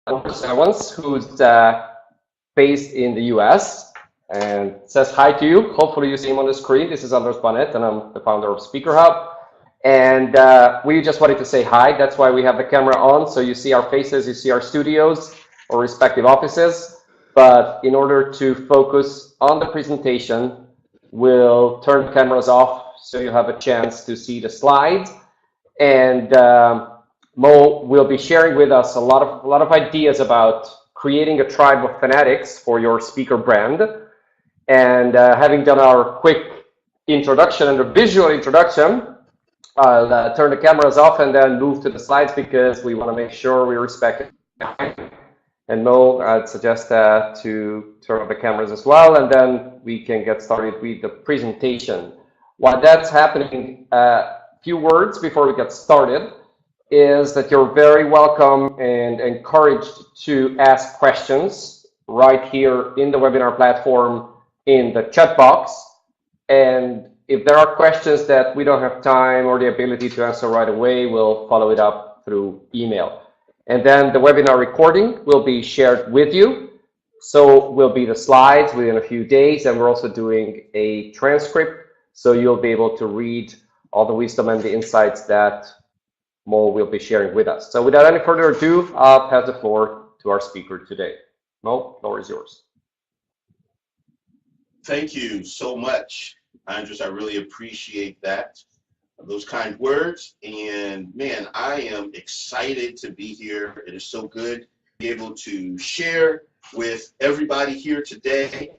Evans, who's based in the US, and says hi to you. Hopefully you see him on the screen. This is Anders Bonnet, and I'm the founder of Speaker Hub. And we just wanted to say hi. That's why we have the camera on, so you see our faces, you see our studios or respective offices. But in order to focus on the presentation, we'll turn the cameras off so you have a chance to see the slides. And Mo will be sharing with us a lot of ideas about creating a tribe of fanatics for your speaker brand. And having done our quick introduction and a visual introduction, I'll turn the cameras off and then move to the slides because we want to make sure we respect it. And Mo, I'd suggest to turn off the cameras as well, and then we can get started with the presentation. While that's happening, a few words before we get started is that you're very welcome and encouraged to ask questions right here in the webinar platform in the chat box. And if there are questions that we don't have time or the ability to answer right away, we'll follow it up through email. And then the webinar recording will be shared with you. So will be the slides within a few days, and we're also doing a transcript, so you'll be able to read all the wisdom and the insights that Mo will be sharing with us. So without any further ado, I'll pass the floor to our speaker today. Mo, the floor is yours. Thank you so much, Andres. I really appreciate that, those kind words. And man, I am excited to be here. It is so good to be able to share with everybody here today.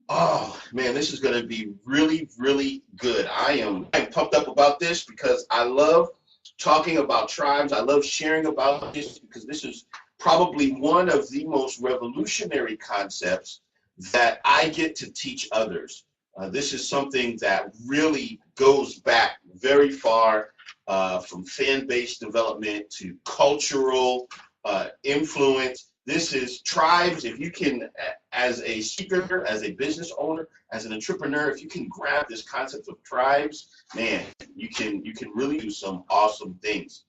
Oh man, this is going to be really, really good. I'm pumped up about this because I love talking about tribes. I love sharing about this because this is probably one of the most revolutionary concepts that I get to teach others. This is something that really goes back very far, from fan-based development to cultural influence. This is tribes. If you can, as a speaker, as a business owner, as an entrepreneur, if you can grab this concept of tribes, man, you can really do some awesome things.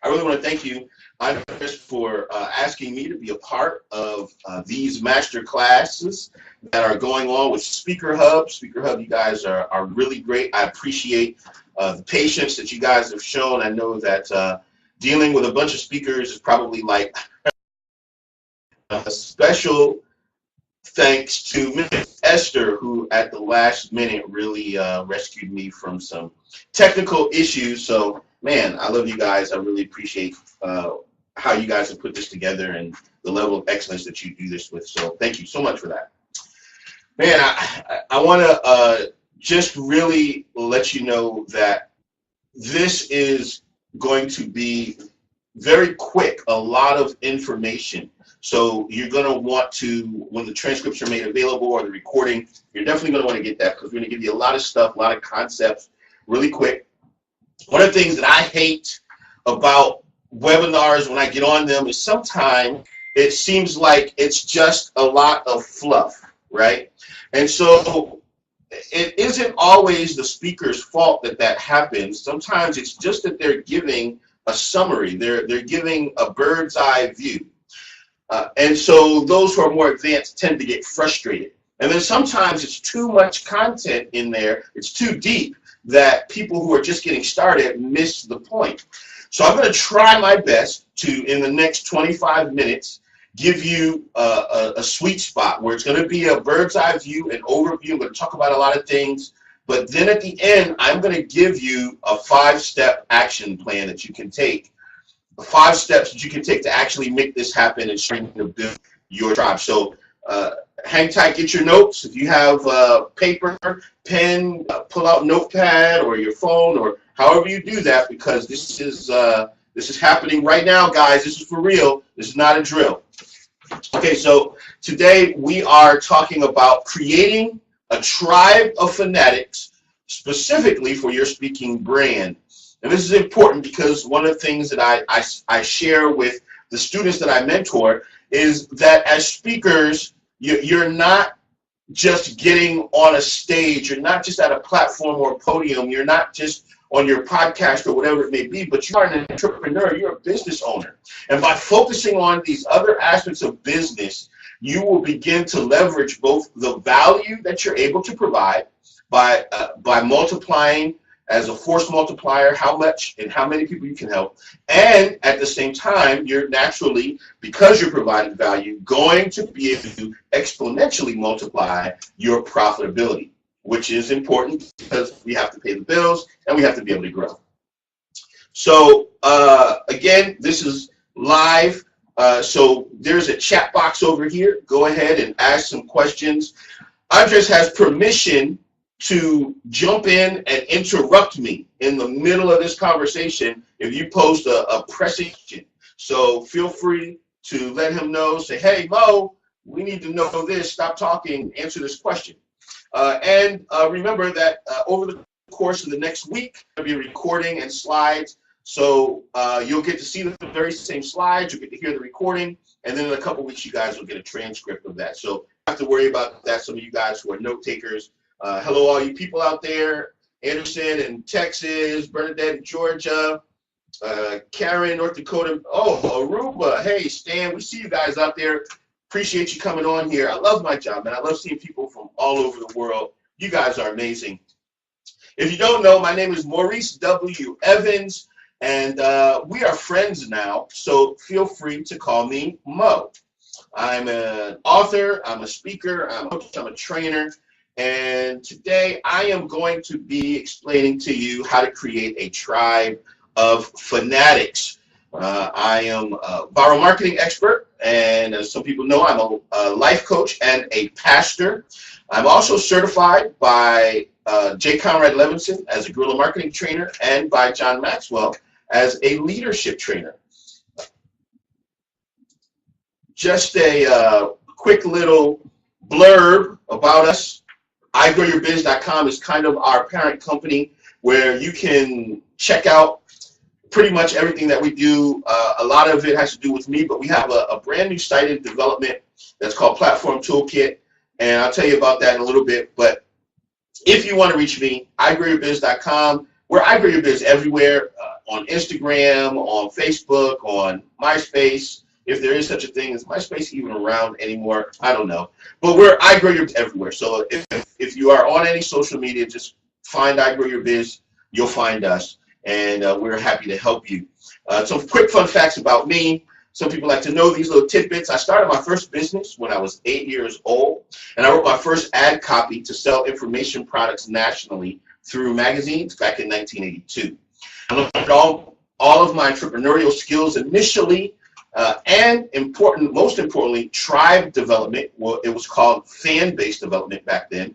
I really want to thank you, Andres, for asking me to be a part of these master classes that are going on with Speaker Hub. Speaker Hub, you guys are really great. I appreciate the patience that you guys have shown. I know that dealing with a bunch of speakers is probably like a special thanks to Miss Esther, who at the last minute really rescued me from some technical issues. So man, I love you guys. I really appreciate how you guys have put this together and the level of excellence that you do this with. So thank you so much for that. Man, I want to just really let you know that this is going to be very quick, a lot of information. So you're going to want to, when the transcripts are made available or the recording, you're definitely going to want to get that because we're going to give you a lot of stuff, a lot of concepts really quick. One of the things that I hate about webinars when I get on them is sometimes it seems like it's just a lot of fluff, right? And so it isn't always the speaker's fault that that happens. Sometimes it's just that they're giving a summary. They're giving a bird's eye view. And so those who are more advanced tend to get frustrated. And then sometimes it's too much content in there. It's too deep that people who are just getting started miss the point. So I'm going to try my best to, in the next 25 minutes, give you a sweet spot where it's going to be a bird's eye view, an overview. I'm going to talk about a lot of things. But then at the end, I'm going to give you a 5-step action plan that you can take. 5 steps that you can take to actually make this happen and start to build your tribe. So hang tight, get your notes. If you have paper, pen, pull out notepad or your phone or however you do that, because this is happening right now, guys. This is for real. This is not a drill. Okay, so today we are talking about creating a tribe of fanatics specifically for your speaking brand. And this is important because one of the things that I share with the students that I mentor is that as speakers, you're not just getting on a stage, you're not just at a platform or a podium, you're not just on your podcast or whatever it may be, but you are an entrepreneur, you're a business owner. And by focusing on these other aspects of business, you will begin to leverage both the value that you're able to provide by multiplying as a force multiplier how much and how many people you can help. And at the same time, you're naturally, because you're providing value, going to be able to exponentially multiply your profitability, which is important because we have to pay the bills and we have to be able to grow. So again, this is live. So there's a chat box over here. Go ahead and ask some questions. Andres has permission to jump in and interrupt me in the middle of this conversation if you post a pressing question. So feel free to let him know, say, hey, Mo, we need to know this, stop talking, answer this question. And remember that over the course of the next week, there'll be a recording and slides. So you'll get to see the very same slides, you'll get to hear the recording, and then in a couple weeks, you guys will get a transcript of that. So you don't have to worry about that. Some of you guys who are note takers, hello, all you people out there, Anderson in Texas, Bernadette in Georgia, Karen, North Dakota, oh, Aruba, hey, Stan, we see you guys out there. Appreciate you coming on here. I love my job, man. I love seeing people from all over the world. You guys are amazing. If you don't know, my name is Maurice W. Evans, and we are friends now, so feel free to call me Mo. I'm an author, I'm a speaker, I'm a trainer. And today I am going to be explaining to you how to create a tribe of fanatics. I am a viral marketing expert, and as some people know, I'm a life coach and a pastor. I'm also certified by J. Conrad Levinson as a guerrilla marketing trainer and by John Maxwell as a leadership trainer. Just a quick little blurb about us. iGrowYourBiz.com is kind of our parent company where you can check out pretty much everything that we do. A lot of it has to do with me, but we have a brand new site in development that's called Platform Toolkit, and I'll tell you about that in a little bit. But if you want to reach me, iGrowYourBiz.com. We're iGrowYourBiz everywhere, on Instagram, on Facebook, on MySpace. If there is such a thing, is MySpace even around anymore? I don't know. But we're iGrowYourBiz everywhere. So if you are on any social media, just find iGrowYourBiz. You'll find us, and we're happy to help you. Some quick fun facts about me. Some people like to know these little tidbits. I started my first business when I was 8 years old, and I wrote my first ad copy to sell information products nationally through magazines back in 1982. I learned all of my entrepreneurial skills initially, and most importantly, tribe development. Well, it was called fan-based development back then,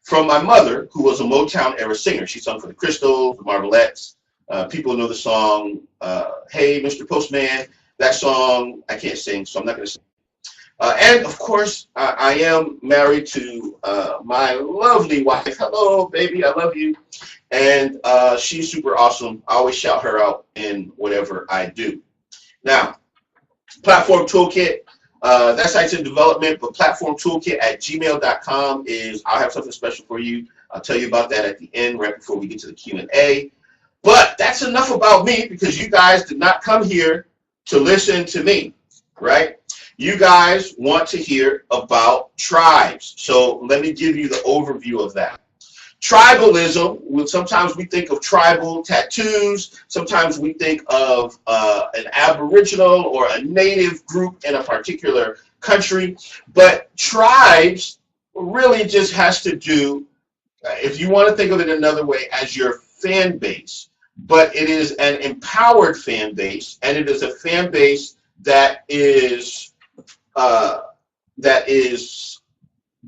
from my mother, who was a Motown era singer. She sung for the Crystals, the Marvelettes. People know the song, Hey, Mr. Postman. That song, I can't sing, so I'm not going to sing. And of course, I am married to my lovely wife. Hello, baby, I love you. And she's super awesome. I always shout her out in whatever I do. Now, Platform Toolkit, that site's in development, but platformtoolkit@gmail.com is, I'll have something special for you. I'll tell you about that at the end, right before we get to the Q&A. But that's enough about me, because you guys did not come here to listen to me, right? You guys want to hear about tribes. So let me give you the overview of that. Tribalism, sometimes we think of tribal tattoos, sometimes we think of an aboriginal or a native group in a particular country, but tribes really just has to do, if you want to think of it another way, as your fan base. But it is an empowered fan base, and it is a fan base that is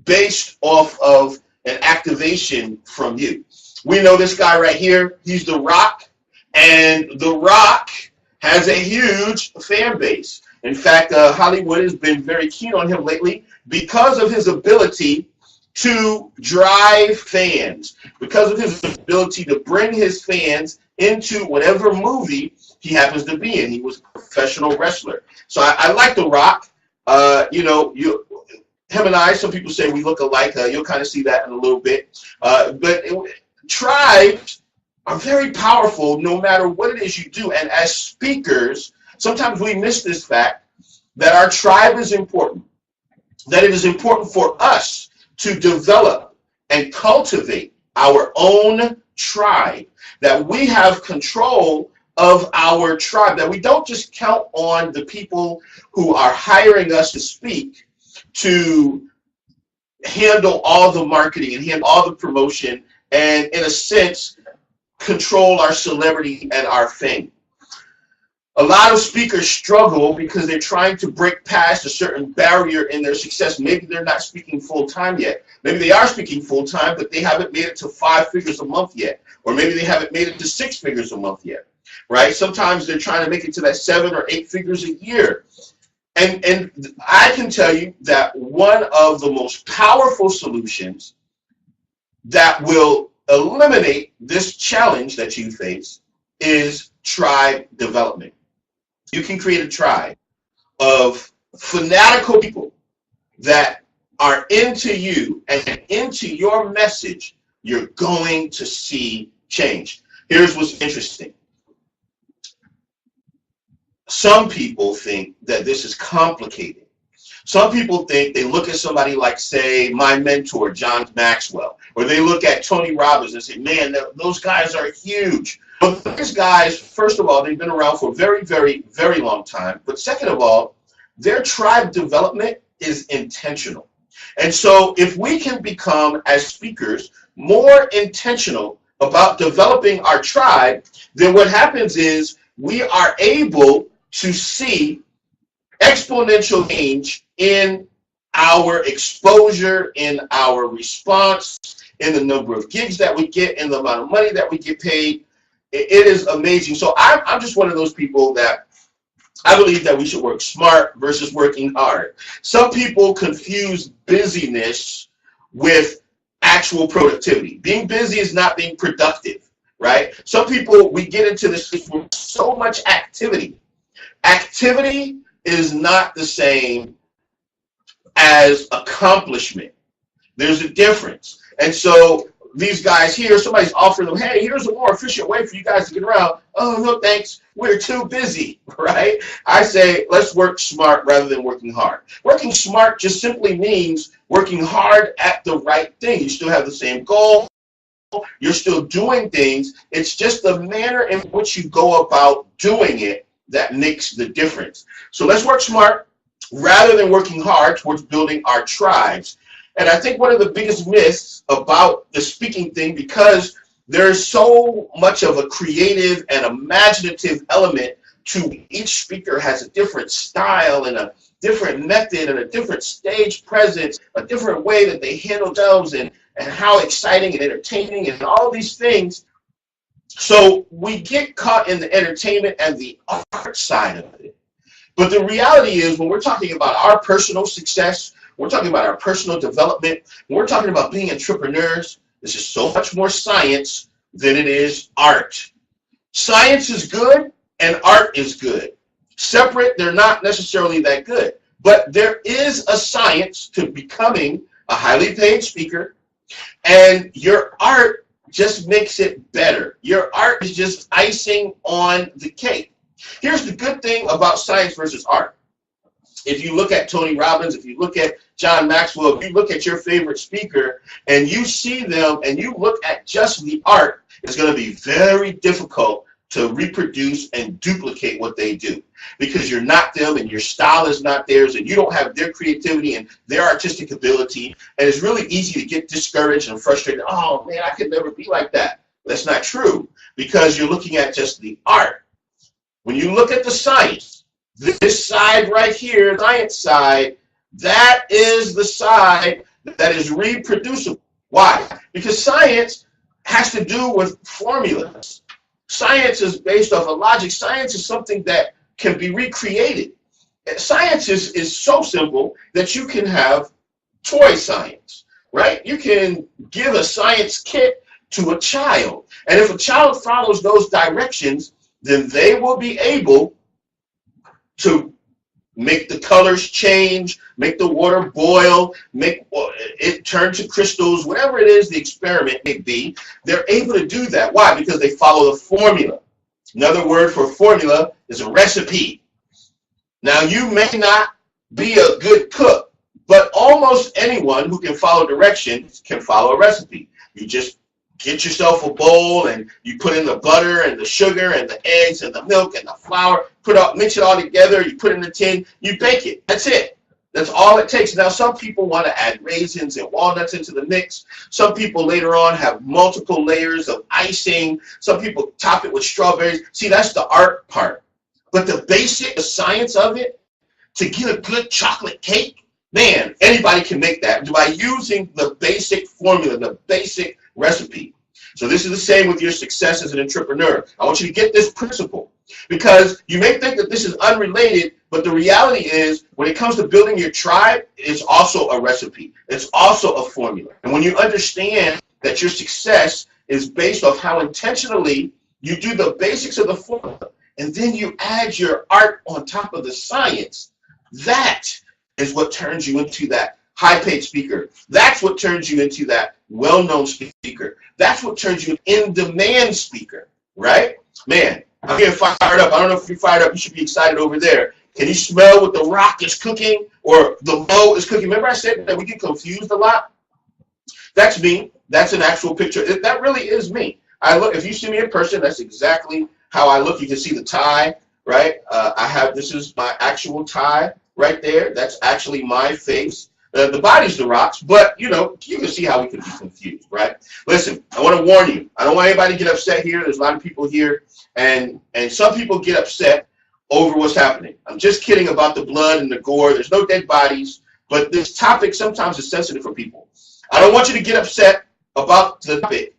based off of an activation from you. We know this guy right here. He's The Rock, and The Rock has a huge fan base. In fact, Hollywood has been very keen on him lately because of his ability to drive fans, because of his ability to bring his fans into whatever movie he happens to be in. He was a professional wrestler. So I like The Rock. You know, him and I, some people say we look alike. You'll kind of see that in a little bit. But tribes are very powerful no matter what it is you do. And as speakers, sometimes we miss this fact that our tribe is important, that it is important for us to develop and cultivate our own tribe, that we have control of our tribe, that we don't just count on the people who are hiring us to speak to handle all the marketing and handle all the promotion and, in a sense, control our celebrity and our fame. A lot of speakers struggle because they're trying to break past a certain barrier in their success. Maybe they're not speaking full-time yet. Maybe they are speaking full-time, but they haven't made it to 5 figures a month yet. Or maybe they haven't made it to 6 figures a month yet, right? Sometimes they're trying to make it to that 7 or 8 figures a year. And I can tell you that one of the most powerful solutions that will eliminate this challenge that you face is tribe development. You can create a tribe of fanatical people that are into you and into your message. You're going to see change. Here's what's interesting. Some people think that this is complicated. Some people think, they look at somebody like, say, my mentor, John Maxwell, or they look at Tony Robbins and say, man, those guys are huge. But these guys, first of all, they've been around for a very, very, very long time. But second of all, their tribe development is intentional. And so if we can become, as speakers, more intentional about developing our tribe, then what happens is we are able to see exponential change in our exposure, in our response, in the number of gigs that we get, in the amount of money that we get paid. It is amazing. So I'm just one of those people that I believe that we should work smart versus working hard. Some people confuse busyness with actual productivity. Being busy is not being productive, right? Some people, we get into this with so much activity. Activity is not the same as accomplishment. There's a difference. And so these guys here, somebody's offering them, hey, here's a more efficient way for you guys to get around. Oh, no, thanks. We're too busy, right? I say, let's work smart rather than working hard. Working smart just simply means working hard at the right thing. You still have the same goal. You're still doing things. It's just the manner in which you go about doing it that makes the difference. So let's work smart rather than working hard towards building our tribes. And I think one of the biggest myths about the speaking thing, because there's so much of a creative and imaginative element to each speaker, has a different style and a different method and a different stage presence, a different way that they handle themselves, and how exciting and entertaining and all these things. So we get caught in the entertainment and the art side of it. But the reality is, when we're talking about our personal success, we're talking about our personal development, when we're talking about being entrepreneurs, this is so much more science than it is art. Science is good and art is good. Separate, they're not necessarily that good. But there is a science to becoming a highly paid speaker, and your art just makes it better. Your art is just icing on the cake. Here's the good thing about science versus art. If you look at Tony Robbins, if you look at John Maxwell, if you look at your favorite speaker and you see them and you look at just the art, it's going to be very difficult to reproduce and duplicate what they do, because you're not them and your style is not theirs and you don't have their creativity and their artistic ability. And it's really easy to get discouraged and frustrated. Oh man, I could never be like that. That's not true, because you're looking at just the art. When you look at the science, this side right here, the science side, that is the side that is reproducible. Why? Because science has to do with formulas. Science is based off of logic. Science is something that can be recreated. Science is so simple that you can have toy science, right? You can give a science kit to a child, and if a child follows those directions, then they will be able to make the colors change, make the water boil, make it turn to crystals, whatever it is the experiment may be, they're able to do that. Why? Because they follow the formula. Another word for formula is a recipe. Now, you may not be a good cook, but almost anyone who can follow directions can follow a recipe. You just get yourself a bowl and you put in the butter and the sugar and the eggs and the milk and the flour, mix it all together, you put it in the tin, you bake it. That's it. That's all it takes. Now, some people want to add raisins and walnuts into the mix. Some people later on have multiple layers of icing. Some people top it with strawberries. See, that's the art part. But the basic science of it, to get a good chocolate cake, man, anybody can make that by using the basic formula, the basic recipe. So this is the same with your success as an entrepreneur. I want you to get this principle, because you may think that this is unrelated, but the reality is when it comes to building your tribe, it's also a recipe. It's also a formula. And when you understand that your success is based off how intentionally you do the basics of the formula, and then you add your art on top of the science, that is what turns you into that high-paid speaker. That's what turns you into that well-known speaker. That's what turns you an in-demand speaker, right? Man, I'm getting fired up. I don't know if you're fired up. You should be excited over there. Can you smell what the rock is cooking or the Mo is cooking? Remember I said that we get confused a lot? That's me. That's an actual picture. That really is me. If you see me in person, that's exactly how I look. You can see the tie, right? This is my actual tie right there. That's actually my face. The body's the rocks, but you can see how we can be confused, right? Listen, I want to warn you. I don't want anybody to get upset here. There's a lot of people here, and some people get upset over what's happening. I'm just kidding about the blood and the gore. There's no dead bodies, but this topic sometimes is sensitive for people. I don't want you to get upset about the topic.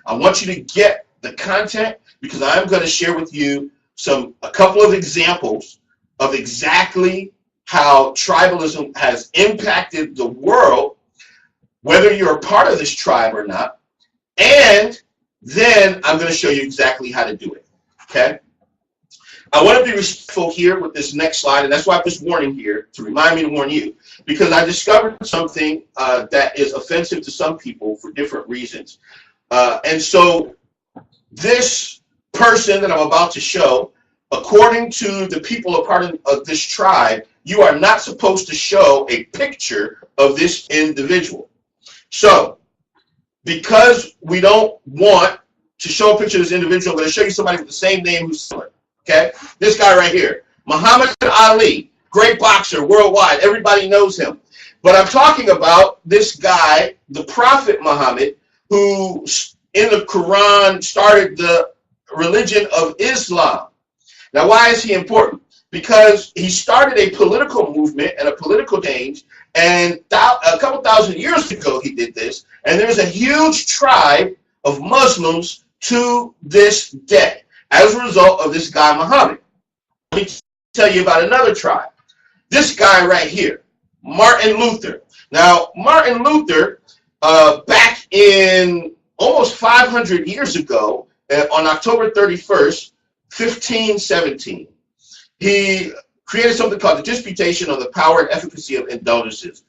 I want you to get the content, because I'm going to share with you a couple of examples of exactly how tribalism has impacted the world, whether you're a part of this tribe or not, and then I'm going to show you exactly how to do it, okay? I want to be respectful here with this next slide, and that's why I have this warning here, to remind me to warn you, because I discovered something that is offensive to some people for different reasons. And so this person that I'm about to show, according to the people a part of this tribe, you are not supposed to show a picture of this individual. So, because we don't want to show a picture of this individual, I'm going to show you somebody with the same name who's similar. Okay? This guy right here, Muhammad Ali, great boxer worldwide. Everybody knows him. But I'm talking about this guy, the Prophet Muhammad, who in the Quran started the religion of Islam. Now, why is he important? Because he started a political movement and a political change, and a couple thousand years ago he did this, and there's a huge tribe of Muslims to this day as a result of this guy Muhammad. Let me tell you about another tribe. This guy right here, Martin Luther. Now, Martin Luther, back in almost 500 years ago, on October 31st, 1517, he created something called the Disputation on the Power and Efficacy of Indulgences,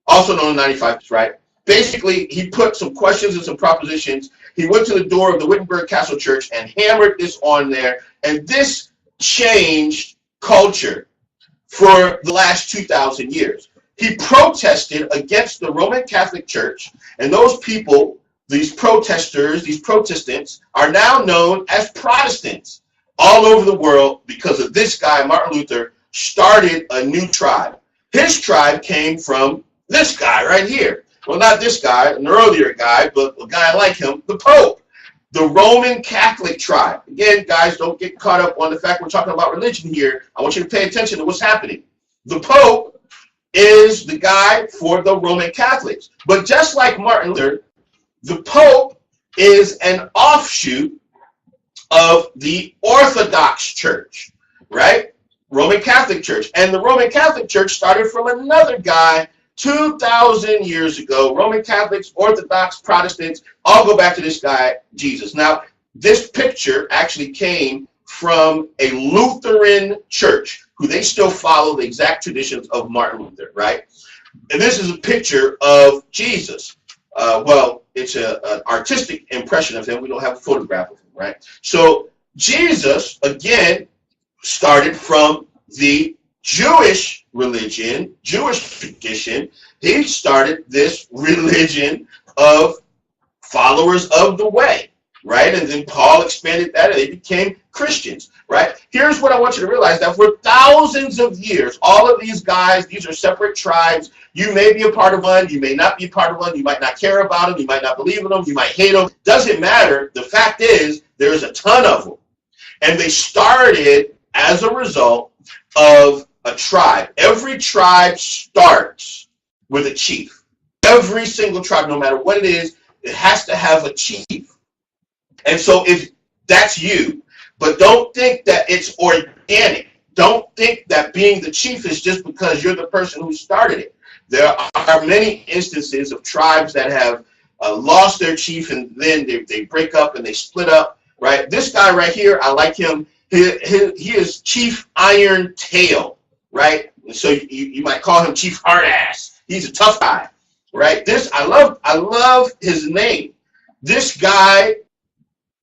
also known as 95, right? Basically, he put some questions and some propositions. He went to the door of the Wittenberg Castle Church and hammered this on there, and this changed culture for the last 2,000 years. He protested against the Roman Catholic Church, and those people, these protesters, these Protestants, are now known as Protestants all over the world because of this guy, Martin Luther, started a new tribe. His tribe came from this guy right here. Well, not this guy, an earlier guy, but a guy like him, the Pope, the Roman Catholic tribe. Again, guys, don't get caught up on the fact we're talking about religion here. I want you to pay attention to what's happening. The Pope is the guy for the Roman Catholics. But just like Martin Luther, the Pope is an offshoot of the Orthodox Church, right? Roman Catholic Church. And the Roman Catholic Church started from another guy 2,000 years ago. Roman Catholics, Orthodox, Protestants, all go back to this guy, Jesus. Now, this picture actually came from a Lutheran church, who they still follow the exact traditions of Martin Luther, right? And this is a picture of Jesus. Well, it's an artistic impression of him. We don't have a photograph of him, right? So Jesus, again, started from the Jewish religion, Jewish tradition. He started this religion of followers of the way, right? And then Paul expanded that and they became Christians, right? Here's what I want you to realize, that for thousands of years, all of these guys, these are separate tribes. You may be a part of one, you may not be a part of one, you might not care about them, you might not believe in them, you might hate them. Doesn't matter. The fact is, there's a ton of them. And they started as a result of a tribe. Every tribe starts with a chief. Every single tribe, no matter what it is, it has to have a chief. And so if that's you, but don't think that it's organic. Don't think that being the chief is just because you're the person who started it. There are many instances of tribes that have lost their chief and then they break up and they split up, right? This guy right here, I like him. He is Chief Iron Tail, right? So you might call him Chief Hard Ass. He's a tough guy, right? I love his name. This guy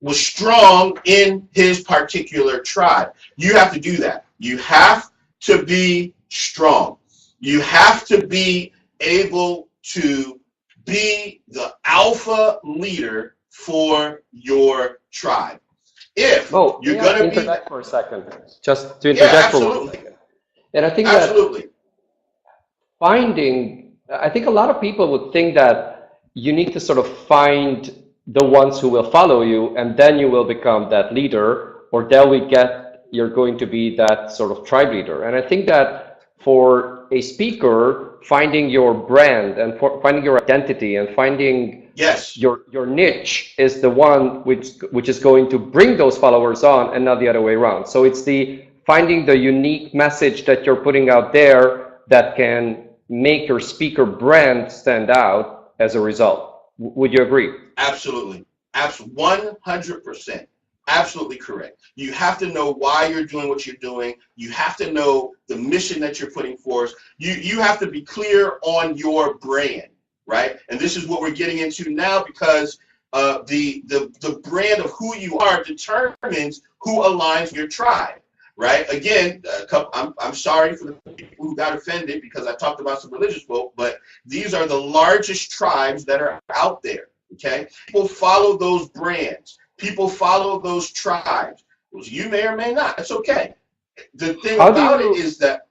was strong in his particular tribe. You have to do that. You have to be strong. You have to be able to be the alpha leader for your tribe. If you're going to interject for a second, just to interject for 1 second. And I think that I think a lot of people would think that you need to sort of find the ones who will follow you, and then you will become that leader, or you're going to be that sort of tribe leader. And I think that for a speaker, finding your brand and finding your identity and finding your niche is the one which is going to bring those followers on, and not the other way around. So it's finding the unique message that you're putting out there that can make your speaker brand stand out as a result. Would you agree? Absolutely. 100%. Absolutely correct. You have to know why you're doing what you're doing. You have to know the mission that you're putting forth. You have to be clear on your brand, right? And this is what we're getting into now, because the brand of who you are determines who aligns with your tribe, right? Again, I'm sorry for the people who got offended because I talked about some religious folk, but these are the largest tribes that are out there, okay? People follow those brands. People follow those tribes. You may or may not. It's okay. The thing about it is that...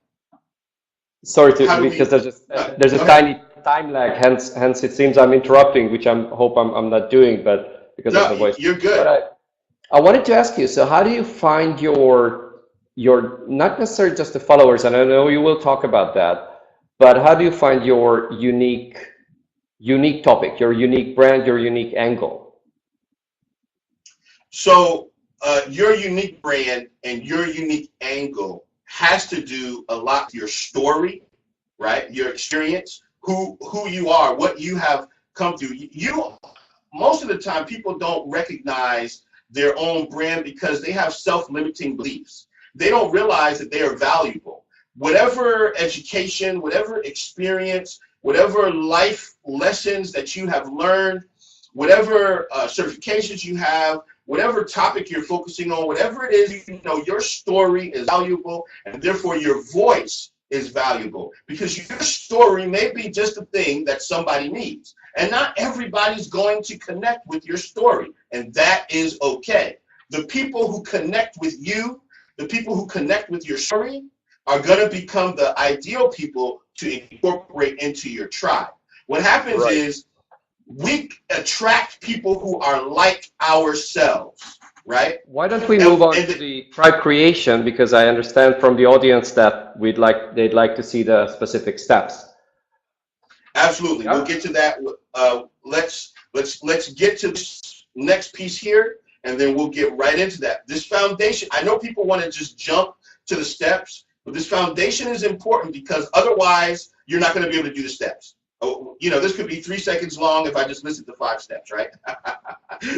Sorry, because there's a tiny time lag, hence it seems I'm interrupting, which I hope I'm not doing, but because of the voice. You're good. But I wanted to ask you, so how do you find your not necessarily just the followers, and I know you will talk about that, but how do you find your unique topic, your unique brand, your unique angle? So your unique brand and your unique angle has to do a lot with your story, right? Your experience, who you are, what you have come through. Most of the time, people don't recognize their own brand because they have self-limiting beliefs. They don't realize that they are valuable. Whatever education, whatever experience, whatever life lessons that you have learned, whatever certifications you have, whatever topic you're focusing on, whatever it is, your story is valuable, and therefore your voice is valuable, because your story may be just a thing that somebody needs, and not everybody's going to connect with your story, and that is okay. The people who connect with you, the people who connect with your story, are going to become the ideal people to incorporate into your tribe. What happens is we attract people who are like ourselves, right? Why don't we move on to the tribe creation, because I understand from the audience that they'd like to see the specific steps. Absolutely. We'll get to that. Let's get to this next piece here, and then we'll get right into that. This foundation, I know people want to just jump to the steps, but this foundation is important, because otherwise you're not going to be able to do the steps. Oh, this could be 3 seconds long if I just listed the 5 steps, right?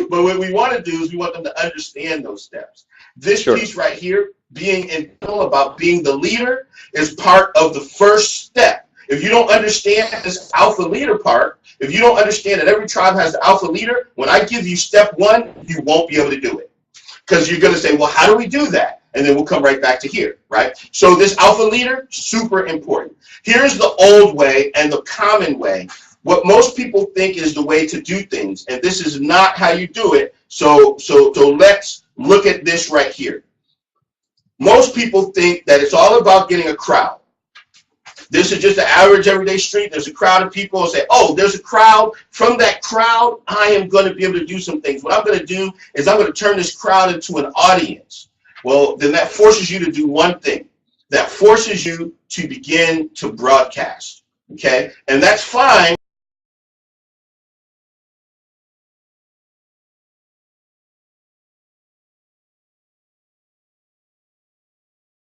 But what we want to do is we want them to understand those steps. This Sure. piece right here, being intentional about being the leader, is part of the first step. If you don't understand this alpha leader part, if you don't understand that every tribe has the alpha leader, when I give you step one, you won't be able to do it. Because you're going to say, well, how do we do that? And then we'll come right back to here, right? So this alpha leader, super important. Here's the old way and the common way. What most people think is the way to do things, and this is not how you do it. So let's look at this right here. Most people think that it's all about getting a crowd. This is just an average everyday street. There's a crowd of people who say, oh, there's a crowd. From that crowd, I am going to be able to do some things. What I'm going to do is I'm going to turn this crowd into an audience. Well, then that forces you to do one thing. That forces you to begin to broadcast. Okay? And that's fine.